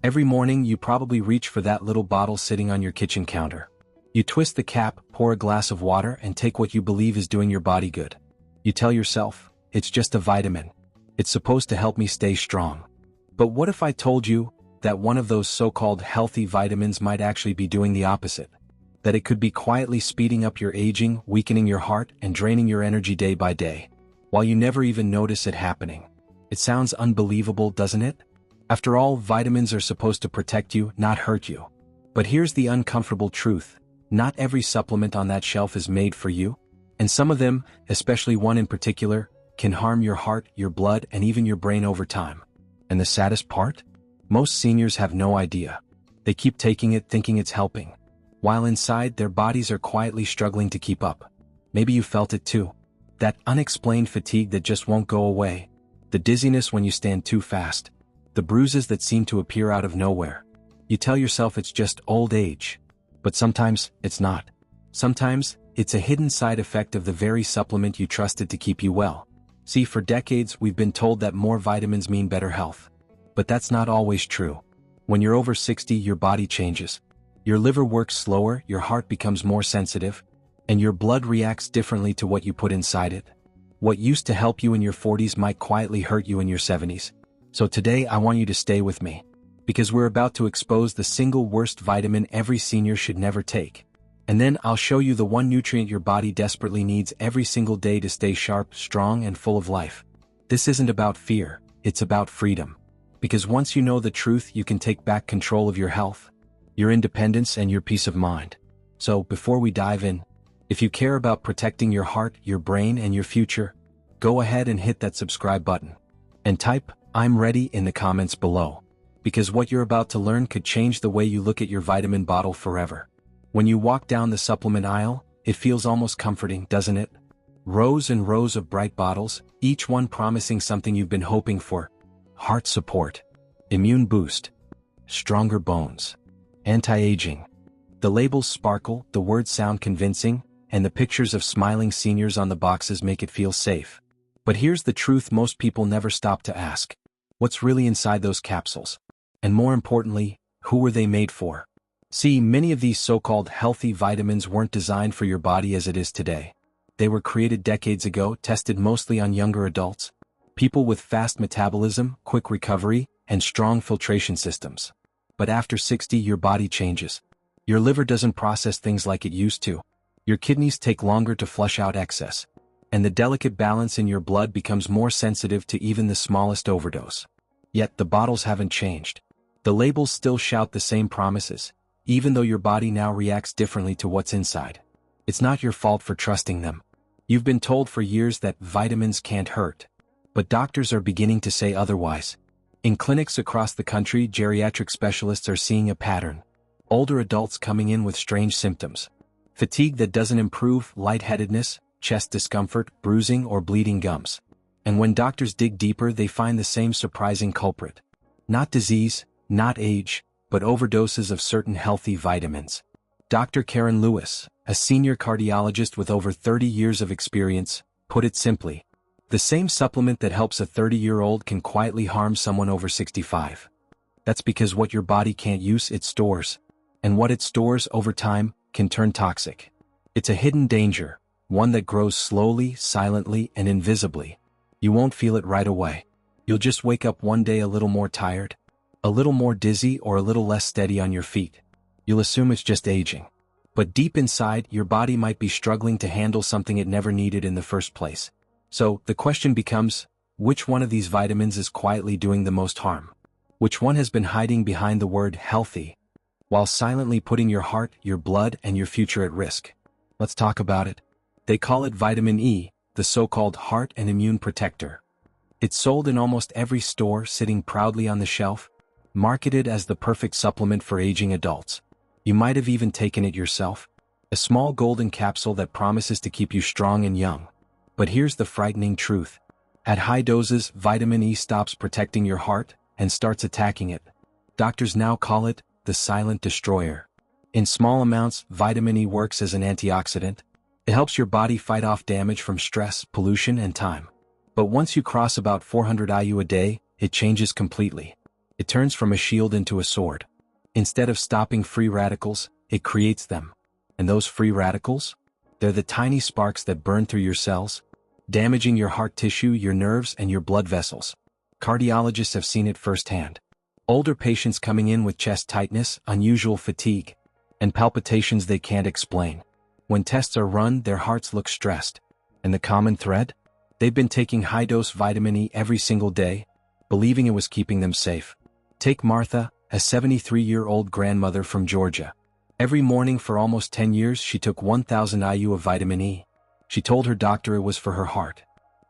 Every morning you probably reach for that little bottle sitting on your kitchen counter. You twist the cap, pour a glass of water, and take what you believe is doing your body good. You tell yourself, it's just a vitamin. It's supposed to help me stay strong. But what if I told you that one of those so-called healthy vitamins might actually be doing the opposite? That it could be quietly speeding up your aging, weakening your heart, and draining your energy day by day, while you never even notice it happening. It sounds unbelievable, doesn't it? After all, vitamins are supposed to protect you, not hurt you. But here's the uncomfortable truth. Not every supplement on that shelf is made for you. And some of them, especially one in particular, can harm your heart, your blood, and even your brain over time. And the saddest part? Most seniors have no idea. They keep taking it thinking it's helping, while inside their bodies are quietly struggling to keep up. Maybe you felt it too. That unexplained fatigue that just won't go away. The dizziness when you stand too fast. The bruises that seem to appear out of nowhere. You tell yourself it's just old age. But sometimes it's not. Sometimes it's a hidden side effect of the very supplement you trusted to keep you well. See, for decades we've been told that more vitamins mean better health. But that's not always true. When you're over 60, your body changes. Your liver works slower, your heart becomes more sensitive, and your blood reacts differently to what you put inside it. What used to help you in your 40s might quietly hurt you in your 70s. So today I want you to stay with me, because we're about to expose the single worst vitamin every senior should never take. And then I'll show you the one nutrient your body desperately needs every single day to stay sharp, strong, and full of life. This isn't about fear, it's about freedom. Because once you know the truth, you can take back control of your health, your independence, and your peace of mind. So, before we dive in, if you care about protecting your heart, your brain, and your future, go ahead and hit that subscribe button. And type, "I'm ready" in the comments below. Because what you're about to learn could change the way you look at your vitamin bottle forever. When you walk down the supplement aisle, it feels almost comforting, doesn't it? Rows and rows of bright bottles, each one promising something you've been hoping for. Heart support, immune boost, stronger bones, anti-aging. The labels sparkle, the words sound convincing, and the pictures of smiling seniors on the boxes make it feel safe. But here's the truth most people never stop to ask. What's really inside those capsules? And more importantly, who were they made for? See, many of these so-called healthy vitamins weren't designed for your body as it is today. They were created decades ago, tested mostly on younger adults, people with fast metabolism, quick recovery, and strong filtration systems. But after 60, your body changes. Your liver doesn't process things like it used to. Your kidneys take longer to flush out excess. And the delicate balance in your blood becomes more sensitive to even the smallest overdose. Yet the bottles haven't changed. The labels still shout the same promises, even though your body now reacts differently to what's inside. It's not your fault for trusting them. You've been told for years that vitamins can't hurt. But doctors are beginning to say otherwise. In clinics across the country, geriatric specialists are seeing a pattern. Older adults coming in with strange symptoms. Fatigue that doesn't improve, lightheadedness, chest discomfort, bruising, or bleeding gums. And when doctors dig deeper, they find the same surprising culprit. Not disease, not age, but overdoses of certain healthy vitamins. Dr. Karen Lewis, a senior cardiologist with over 30 years of experience, put it simply. The same supplement that helps a 30-year-old can quietly harm someone over 65. That's because what your body can't use, it stores. And what it stores over time can turn toxic. It's a hidden danger, one that grows slowly, silently, and invisibly. You won't feel it right away. You'll just wake up one day a little more tired, a little more dizzy, or a little less steady on your feet. You'll assume it's just aging. But deep inside, your body might be struggling to handle something it never needed in the first place. So, the question becomes, which one of these vitamins is quietly doing the most harm? Which one has been hiding behind the word healthy, while silently putting your heart, your blood, and your future at risk? Let's talk about it. They call it vitamin E, the so-called heart and immune protector. It's sold in almost every store, sitting proudly on the shelf, marketed as the perfect supplement for aging adults. You might have even taken it yourself. A small golden capsule that promises to keep you strong and young. But here's the frightening truth. At high doses, vitamin E stops protecting your heart and starts attacking it. Doctors now call it the silent destroyer. In small amounts, vitamin E works as an antioxidant. It helps your body fight off damage from stress, pollution, and time. But once you cross about 400 IU a day, it changes completely. It turns from a shield into a sword. Instead of stopping free radicals, it creates them. And those free radicals? They're the tiny sparks that burn through your cells, damaging your heart tissue, your nerves, and your blood vessels. Cardiologists have seen it firsthand. Older patients coming in with chest tightness, unusual fatigue, and palpitations they can't explain. When tests are run, their hearts look stressed. And the common thread? They've been taking high-dose vitamin E every single day, believing it was keeping them safe. Take Martha, a 73-year-old grandmother from Georgia. Every morning for almost 10 years she took 1,000 IU of vitamin E. She told her doctor it was for her heart.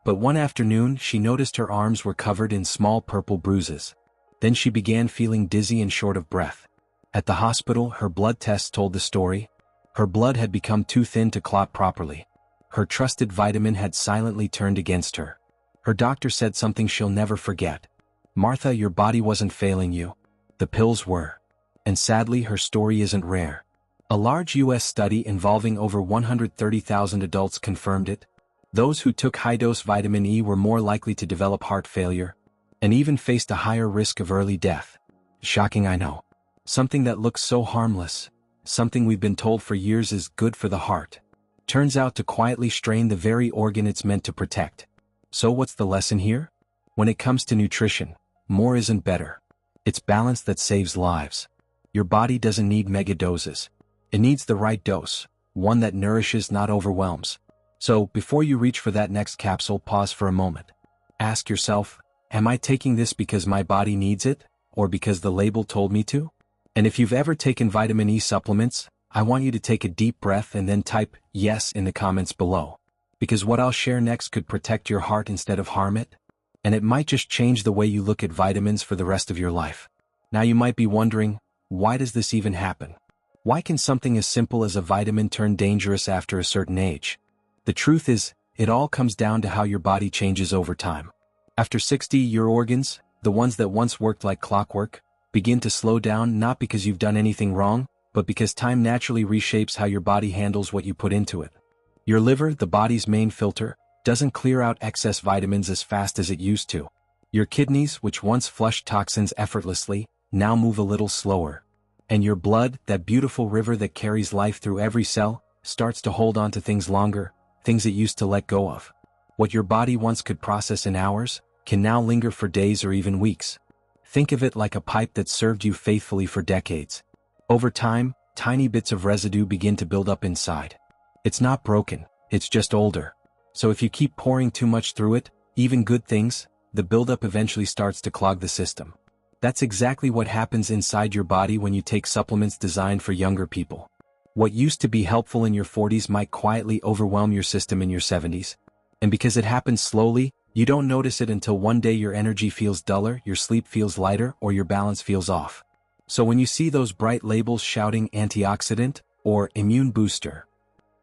But one afternoon she noticed her arms were covered in small purple bruises. Then she began feeling dizzy and short of breath. At the hospital, her blood tests told the story. Her blood had become too thin to clot properly. Her trusted vitamin had silently turned against her. Her doctor said something she'll never forget. "Martha, your body wasn't failing you. The pills were." And sadly, her story isn't rare. A large U.S. study involving over 130,000 adults confirmed it. Those who took high-dose vitamin E were more likely to develop heart failure, and even faced a higher risk of early death. Shocking, I know. Something that looks so harmless, something we've been told for years is good for the heart, turns out to quietly strain the very organ it's meant to protect. So what's the lesson here? When it comes to nutrition, more isn't better. It's balance that saves lives. Your body doesn't need mega doses. It needs the right dose, one that nourishes, not overwhelms. So, before you reach for that next capsule, pause for a moment. Ask yourself, am I taking this because my body needs it, or because the label told me to? And if you've ever taken vitamin E supplements, I want you to take a deep breath and then type "yes" in the comments below. Because what I'll share next could protect your heart instead of harm it. And it might just change the way you look at vitamins for the rest of your life. Now you might be wondering, why does this even happen? Why can something as simple as a vitamin turn dangerous after a certain age? The truth is, it all comes down to how your body changes over time. After 60, your organs, the ones that once worked like clockwork, begin to slow down, not because you've done anything wrong, but because time naturally reshapes how your body handles what you put into it. Your liver, the body's main filter, doesn't clear out excess vitamins as fast as it used to. Your kidneys, which once flushed toxins effortlessly, now move a little slower. And your blood, that beautiful river that carries life through every cell, starts to hold on to things longer, things it used to let go of. What your body once could process in hours, can now linger for days or even weeks. Think of it like a pipe that served you faithfully for decades. Over time, tiny bits of residue begin to build up inside. It's not broken, it's just older. So if you keep pouring too much through it, even good things, the buildup eventually starts to clog the system. That's exactly what happens inside your body when you take supplements designed for younger people. What used to be helpful in your 40s might quietly overwhelm your system in your 70s. And because it happens slowly, you don't notice it until one day your energy feels duller, your sleep feels lighter, or your balance feels off. So when you see those bright labels shouting antioxidant or immune booster,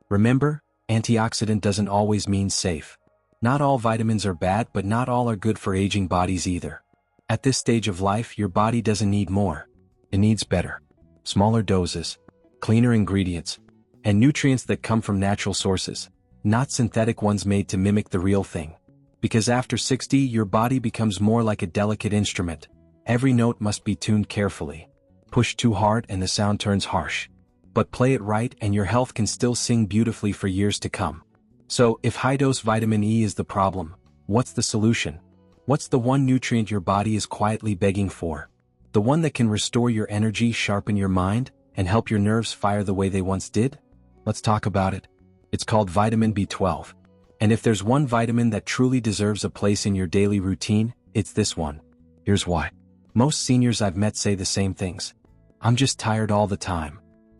remember, antioxidant doesn't always mean safe. Not all vitamins are bad, but not all are good for aging bodies either. At this stage of life, your body doesn't need more. It needs better. Smaller doses, cleaner ingredients, and nutrients that come from natural sources, not synthetic ones made to mimic the real thing. Because after 60, your body becomes more like a delicate instrument. Every note must be tuned carefully. Push too hard and the sound turns harsh. But play it right and your health can still sing beautifully for years to come. So, if high-dose vitamin E is the problem, what's the solution? What's the one nutrient your body is quietly begging for? The one that can restore your energy, sharpen your mind, and help your nerves fire the way they once did? Let's talk about it. It's called vitamin B12. And if there's one vitamin that truly deserves a place in your daily routine, it's this one. Here's why. Most seniors I've met say the same things. I'm just tired all the time.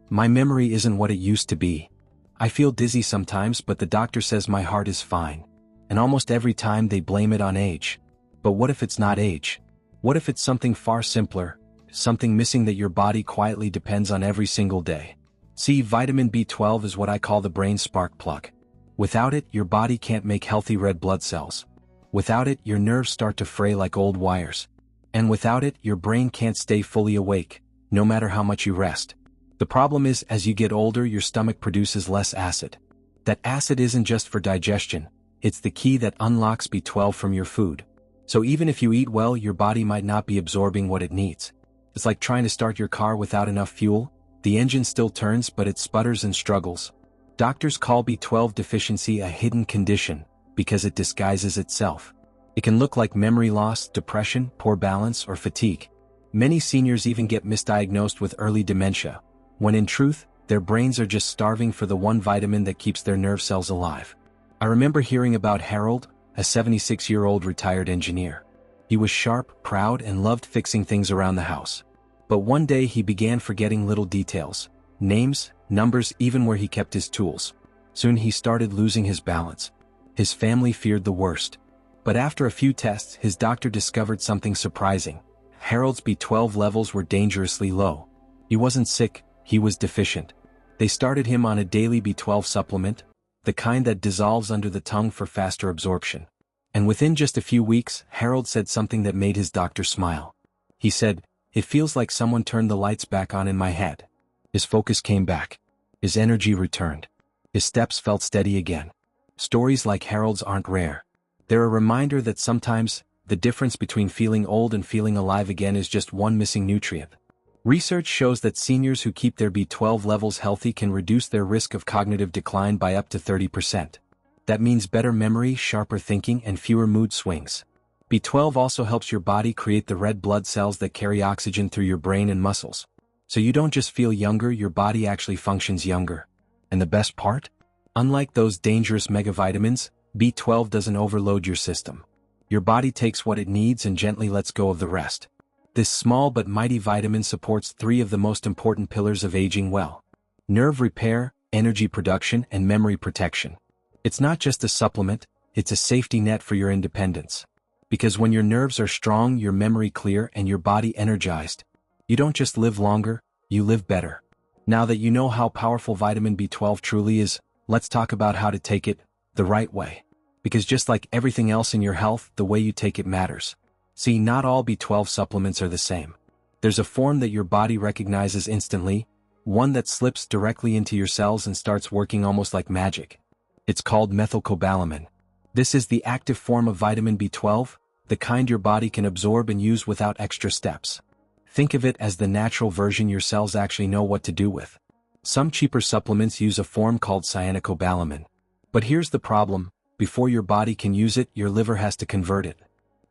My memory isn't what it used to be. I feel dizzy sometimes, but the doctor says my heart is fine. And almost every time they blame it on age. But what if it's not age? What if it's something far simpler, something missing that your body quietly depends on every single day? See, vitamin B12 is what I call the brain spark plug. Without it, your body can't make healthy red blood cells. Without it, your nerves start to fray like old wires. And without it, your brain can't stay fully awake, no matter how much you rest. The problem is, as you get older, your stomach produces less acid. That acid isn't just for digestion, it's the key that unlocks B12 from your food. So even if you eat well, your body might not be absorbing what it needs. It's like trying to start your car without enough fuel. The engine still turns, but it sputters and struggles. Doctors call B12 deficiency a hidden condition because it disguises itself. It can look like memory loss, depression, poor balance, or fatigue. Many seniors even get misdiagnosed with early dementia, when in truth, their brains are just starving for the one vitamin that keeps their nerve cells alive. I remember hearing about Harold, a 76-year-old retired engineer. He was sharp, proud, and loved fixing things around the house. But one day he began forgetting little details, names, numbers, even where he kept his tools. Soon he started losing his balance. His family feared the worst. But after a few tests, his doctor discovered something surprising. Harold's B12 levels were dangerously low. He wasn't sick, he was deficient. They started him on a daily B12 supplement, the kind that dissolves under the tongue for faster absorption. And within just a few weeks, Harold said something that made his doctor smile. He said, "It feels like someone turned the lights back on in my head." His focus came back. His energy returned. His steps felt steady again. Stories like Harold's aren't rare. They're a reminder that sometimes, the difference between feeling old and feeling alive again is just one missing nutrient. Research shows that seniors who keep their B12 levels healthy can reduce their risk of cognitive decline by up to 30%. That means better memory, sharper thinking, and fewer mood swings. B12 also helps your body create the red blood cells that carry oxygen through your brain and muscles. So you don't just feel younger, your body actually functions younger. And the best part? Unlike those dangerous megavitamins, B12 doesn't overload your system. Your body takes what it needs and gently lets go of the rest. This small but mighty vitamin supports three of the most important pillars of aging well: nerve repair, energy production, and memory protection. It's not just a supplement, it's a safety net for your independence. Because when your nerves are strong, your memory clear, and your body energized, you don't just live longer, you live better. Now that you know how powerful vitamin B12 truly is, let's talk about how to take it the right way. Because just like everything else in your health, the way you take it matters. See, not all B12 supplements are the same. There's a form that your body recognizes instantly, one that slips directly into your cells and starts working almost like magic. It's called methylcobalamin. This is the active form of vitamin B12, the kind your body can absorb and use without extra steps. Think of it as the natural version your cells actually know what to do with. Some cheaper supplements use a form called cyanocobalamin. But here's the problem: before your body can use it, your liver has to convert it.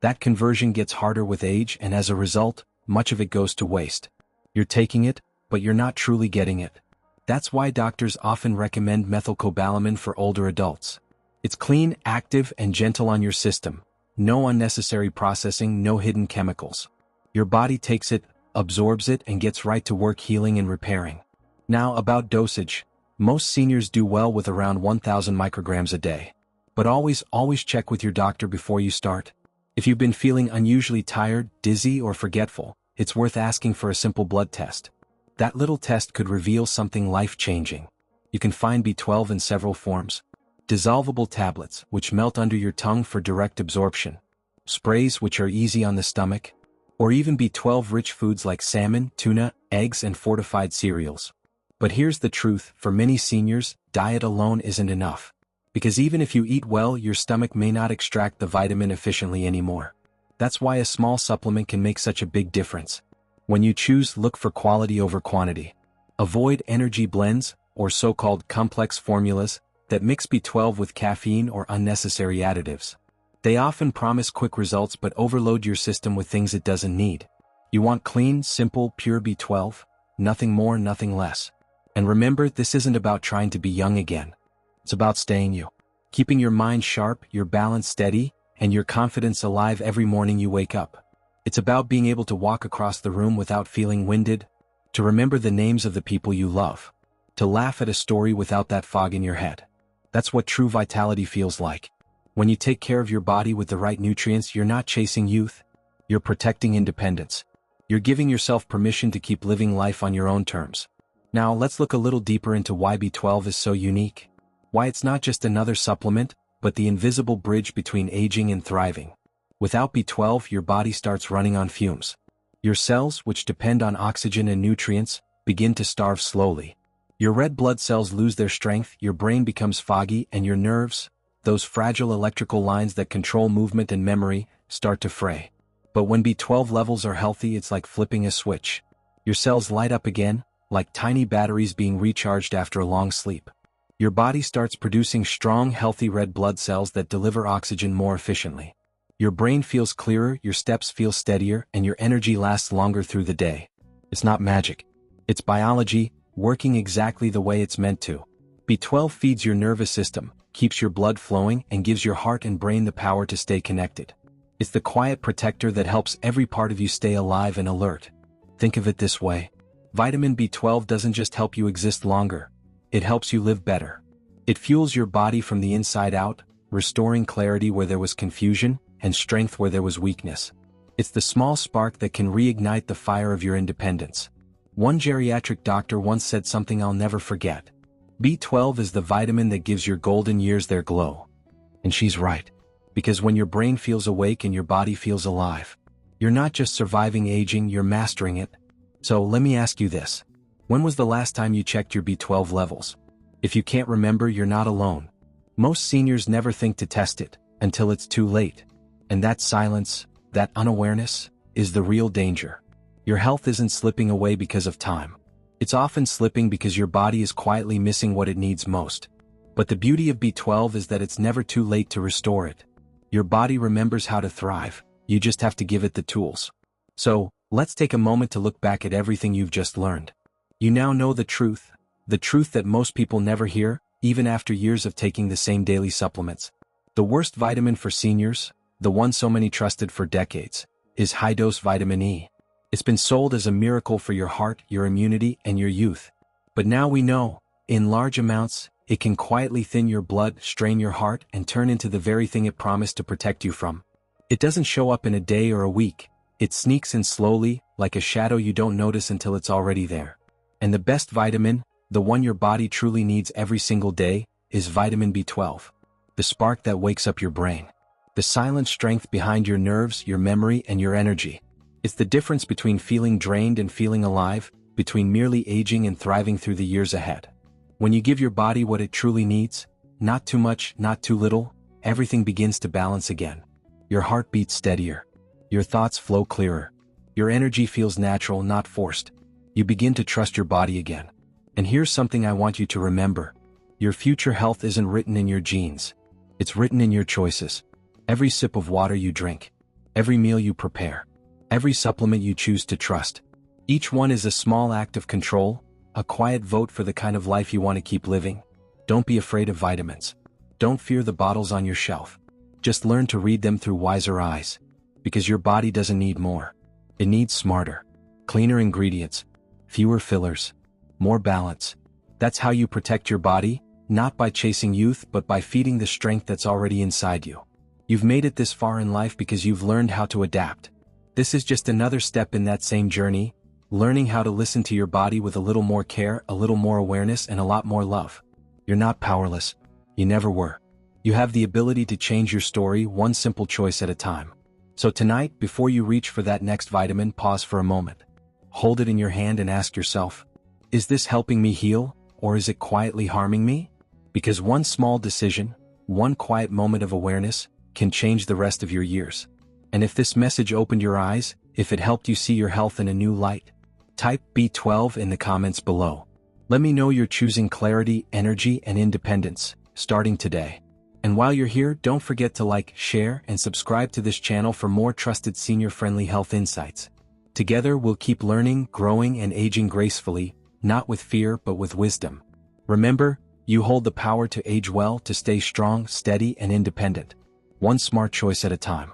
That conversion gets harder with age, and as a result, much of it goes to waste. You're taking it, but you're not truly getting it. That's why doctors often recommend methylcobalamin for older adults. It's clean, active, and gentle on your system. No unnecessary processing, no hidden chemicals. Your body takes it, absorbs it, and gets right to work healing and repairing. Now about dosage. Most seniors do well with around 1,000 micrograms a day. But always check with your doctor before you start. If you've been feeling unusually tired, dizzy, or forgetful, it's worth asking for a simple blood test. That little test could reveal something life-changing. You can find B12 in several forms: dissolvable tablets, which melt under your tongue for direct absorption; sprays, which are easy on the stomach; or even B12-rich foods like salmon, tuna, eggs, and fortified cereals. But here's the truth: for many seniors, diet alone isn't enough. Because even if you eat well, your stomach may not extract the vitamin efficiently anymore. That's why a small supplement can make such a big difference. When you choose, look for quality over quantity. Avoid energy blends, or so-called complex formulas, that mix B12 with caffeine or unnecessary additives. They often promise quick results but overload your system with things it doesn't need. You want clean, simple, pure B12, nothing more, nothing less. And remember, this isn't about trying to be young again. It's about staying you. Keeping your mind sharp, your balance steady, and your confidence alive every morning you wake up. It's about being able to walk across the room without feeling winded, to remember the names of the people you love, to laugh at a story without that fog in your head. That's what true vitality feels like. When you take care of your body with the right nutrients, you're not chasing youth, you're protecting independence. You're giving yourself permission to keep living life on your own terms. Now let's look a little deeper into why B12 is so unique. Why it's not just another supplement, but the invisible bridge between aging and thriving. Without B12, your body starts running on fumes. Your cells, which depend on oxygen and nutrients, begin to starve slowly. Your red blood cells lose their strength, your brain becomes foggy, and your nerves, those fragile electrical lines that control movement and memory, start to fray. But when B12 levels are healthy, it's like flipping a switch. Your cells light up again, like tiny batteries being recharged after a long sleep. Your body starts producing strong, healthy red blood cells that deliver oxygen more efficiently. Your brain feels clearer, your steps feel steadier, and your energy lasts longer through the day. It's not magic. It's biology, working exactly the way it's meant to. B12 feeds your nervous system, keeps your blood flowing, and gives your heart and brain the power to stay connected. It's the quiet protector that helps every part of you stay alive and alert. Think of it this way. Vitamin B12 doesn't just help you exist longer. It helps you live better. It fuels your body from the inside out, restoring clarity where there was confusion, and strength where there was weakness. It's the small spark that can reignite the fire of your independence. One geriatric doctor once said something I'll never forget. B12 is the vitamin that gives your golden years their glow. And she's right. Because when your brain feels awake and your body feels alive, you're not just surviving aging, you're mastering it. So let me ask you this. When was the last time you checked your B12 levels? If you can't remember, you're not alone. Most seniors never think to test it until it's too late. And that silence, that unawareness, is the real danger. Your health isn't slipping away because of time. It's often slipping because your body is quietly missing what it needs most. But the beauty of B12 is that it's never too late to restore it. Your body remembers how to thrive, you just have to give it the tools. So, let's take a moment to look back at everything you've just learned. You now know the truth that most people never hear, even after years of taking the same daily supplements. The worst vitamin for seniors, the one so many trusted for decades, is high-dose vitamin E. It's been sold as a miracle for your heart, your immunity, and your youth. But now we know, in large amounts, it can quietly thin your blood, strain your heart, and turn into the very thing it promised to protect you from. It doesn't show up in a day or a week. It sneaks in slowly, like a shadow you don't notice until it's already there. And the best vitamin, the one your body truly needs every single day, is vitamin B12. The spark that wakes up your brain. The silent strength behind your nerves, your memory, and your energy. It's the difference between feeling drained and feeling alive, between merely aging and thriving through the years ahead. When you give your body what it truly needs, not too much, not too little, everything begins to balance again. Your heart beats steadier. Your thoughts flow clearer. Your energy feels natural, not forced. You begin to trust your body again. And here's something I want you to remember. Your future health isn't written in your genes. It's written in your choices. Every sip of water you drink. Every meal you prepare. Every supplement you choose to trust. Each one is a small act of control, a quiet vote for the kind of life you want to keep living. Don't be afraid of vitamins. Don't fear the bottles on your shelf. Just learn to read them through wiser eyes. Because your body doesn't need more. It needs smarter, cleaner ingredients, fewer fillers, more balance. That's how you protect your body, not by chasing youth but by feeding the strength that's already inside you. You've made it this far in life because you've learned how to adapt. This is just another step in that same journey, learning how to listen to your body with a little more care, a little more awareness, and a lot more love. You're not powerless. You never were. You have the ability to change your story one simple choice at a time. So tonight, before you reach for that next vitamin, pause for a moment. Hold it in your hand and ask yourself, is this helping me heal, or is it quietly harming me? Because one small decision, one quiet moment of awareness, can change the rest of your years. And if this message opened your eyes, if it helped you see your health in a new light, type B12 in the comments below. Let me know you're choosing clarity, energy, and independence, starting today. And while you're here, don't forget to like, share, and subscribe to this channel for more trusted senior-friendly health insights. Together, we'll keep learning, growing, and aging gracefully, not with fear but with wisdom. Remember, you hold the power to age well, to stay strong, steady, and independent. One smart choice at a time.